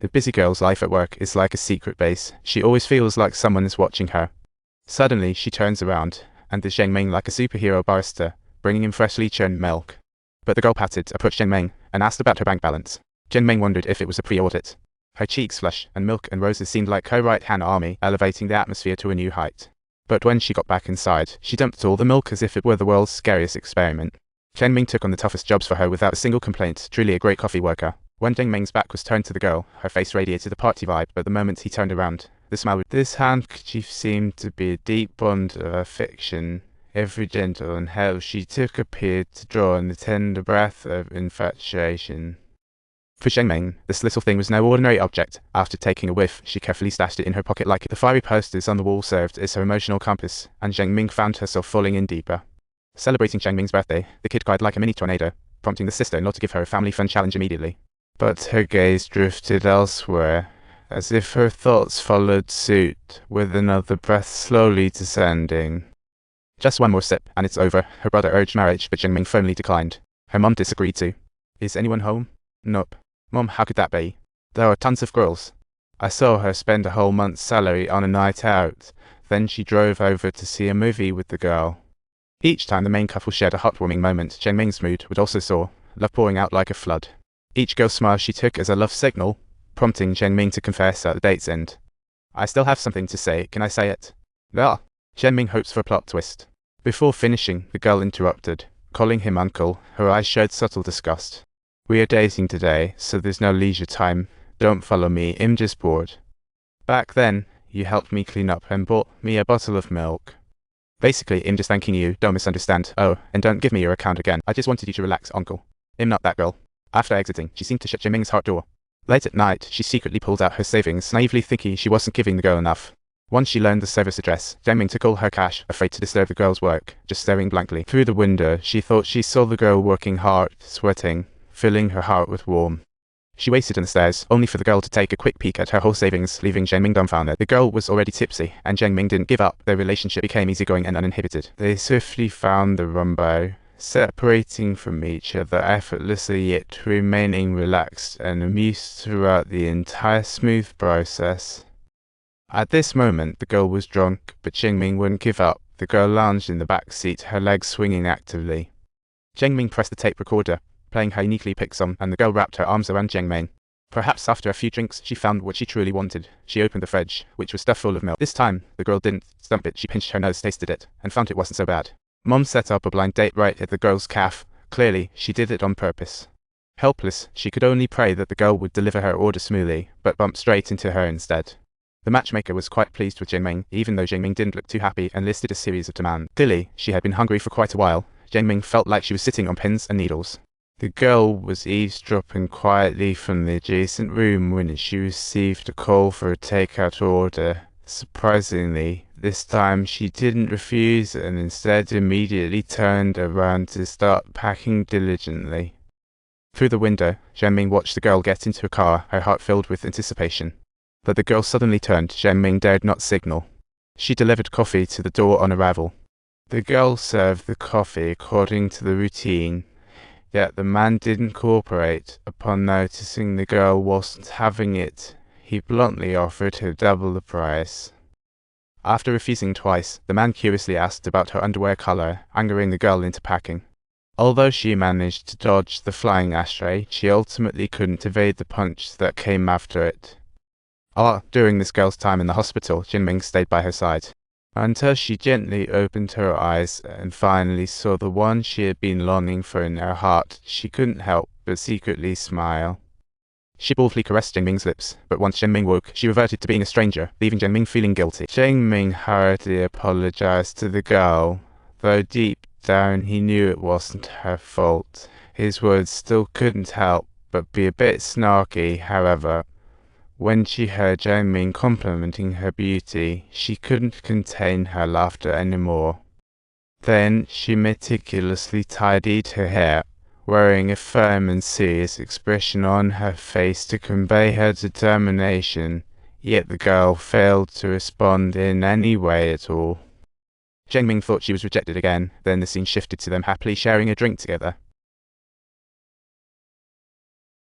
The busy girl's life at work is like a secret base. She always feels like someone is watching her. Suddenly, she turns around, and there's Zheng Ming like a superhero barista, bringing him freshly churned milk. But the girl patted, approached Zheng Ming, and asked about her bank balance. Zheng Ming wondered if it was a pre-audit. Her cheeks flushed, and milk and roses seemed like her right-hand army, elevating the atmosphere to a new height. But when she got back inside, she dumped all the milk as if it were the world's scariest experiment. Zheng Ming took on the toughest jobs for her without a single complaint, truly a great coffee worker. When Zheng Ming's back was turned to the girl, her face radiated a party vibe, but the moment he turned around, the smile with this handkerchief seemed to be a deep bond of affection. Every gentle and how she took appeared to draw in the tender breath of infatuation. For Zheng Ming, this little thing was no ordinary object. After taking a whiff, she carefully stashed it in her pocket like the fiery posters on the wall served as her emotional compass, and Zheng Ming found herself falling in deeper. Celebrating Zheng Ming's birthday, the kid cried like a mini tornado, prompting the sister-in-law to give her a family fun challenge immediately. But her gaze drifted elsewhere, as if her thoughts followed suit, with another breath slowly descending. Just one more sip, and it's over. Her brother urged marriage, but Zheng Ming firmly declined. Her mom disagreed too. Is anyone home? Nope. Mom, how could that be? There are tons of girls. I saw her spend a whole month's salary on a night out. Then she drove over to see a movie with the girl. Each time the main couple shared a heartwarming moment, Zheng Ming's mood would also soar, love pouring out like a flood. Each girl's smile she took as a love signal, prompting Zheng Ming to confess at the date's end. I still have something to say, can I say it? Ah! Zheng Ming hopes for a plot twist. Before finishing, the girl interrupted, calling him uncle. Her eyes showed subtle disgust. We are dating today, so there's no leisure time. Don't follow me, I'm just bored. Back then, you helped me clean up and bought me a bottle of milk. Basically, I'm just thanking you, don't misunderstand. Oh, and don't give me your account again. I just wanted you to relax, uncle. I'm not that girl. After exiting, she seemed to shut Zheng Ming's heart door. Late at night, she secretly pulled out her savings, naively thinking she wasn't giving the girl enough. Once she learned the service address, Zheng Ming took all her cash, afraid to disturb the girl's work, just staring blankly. Through the window, she thought she saw the girl working hard, sweating, filling her heart with warmth. She waited on the stairs, only for the girl to take a quick peek at her whole savings, leaving Zheng Ming dumbfounded. The girl was already tipsy, and Zheng Ming didn't give up. Their relationship became easygoing and uninhibited. They swiftly found the rumbo, separating from each other effortlessly yet remaining relaxed and amused throughout the entire smooth process. At this moment, the girl was drunk, but Zheng Ming wouldn't give up. The girl lounged in the back seat, her legs swinging actively. Zheng Ming pressed the tape recorder, playing her uniquely picked song, and the girl wrapped her arms around Zheng Ming. Perhaps after a few drinks, she found what she truly wanted. She opened the fridge, which was stuffed full of milk. This time, the girl didn't stump it. She pinched her nose, tasted it, and found it wasn't so bad. Mom set up a blind date right at the girl's calf. Clearly, she did it on purpose. Helpless, she could only pray that the girl would deliver her order smoothly, but bumped straight into her instead. The matchmaker was quite pleased with Zheng Ming, even though Zheng Ming didn't look too happy and listed a series of demands. Clearly, she had been hungry for quite a while. Zheng Ming felt like she was sitting on pins and needles. The girl was eavesdropping quietly from the adjacent room when she received a call for a takeout order. Surprisingly, this time she didn't refuse and instead immediately turned around to start packing diligently. Through the window, Zheng Ming watched the girl get into a car, her heart filled with anticipation. But the girl suddenly turned. Zheng Ming dared not signal. She delivered coffee to the door on arrival. The girl served the coffee according to the routine, yet the man didn't cooperate. Upon noticing the girl wasn't having it, he bluntly offered her double the price. After refusing twice, the man curiously asked about her underwear color, angering the girl into packing. Although she managed to dodge the flying ashtray, she ultimately couldn't evade the punch that came after it. During this girl's time in the hospital, Zheng Ming stayed by her side, until she gently opened her eyes and finally saw the one she had been longing for in her heart. She couldn't help but secretly smile. She boldly caressed Zheng Ming's lips, but once Zheng Ming woke, she reverted to being a stranger, leaving Zheng Ming feeling guilty. Zheng Ming hurriedly apologized to the girl, though deep down he knew it wasn't her fault. His words still couldn't help but be a bit snarky, however. When she heard Zheng Ming complimenting her beauty, she couldn't contain her laughter anymore. Then she meticulously tidied her hair, wearing a firm and serious expression on her face to convey her determination, yet the girl failed to respond in any way at all. Zheng Ming thought she was rejected again, then the scene shifted to them happily sharing a drink together.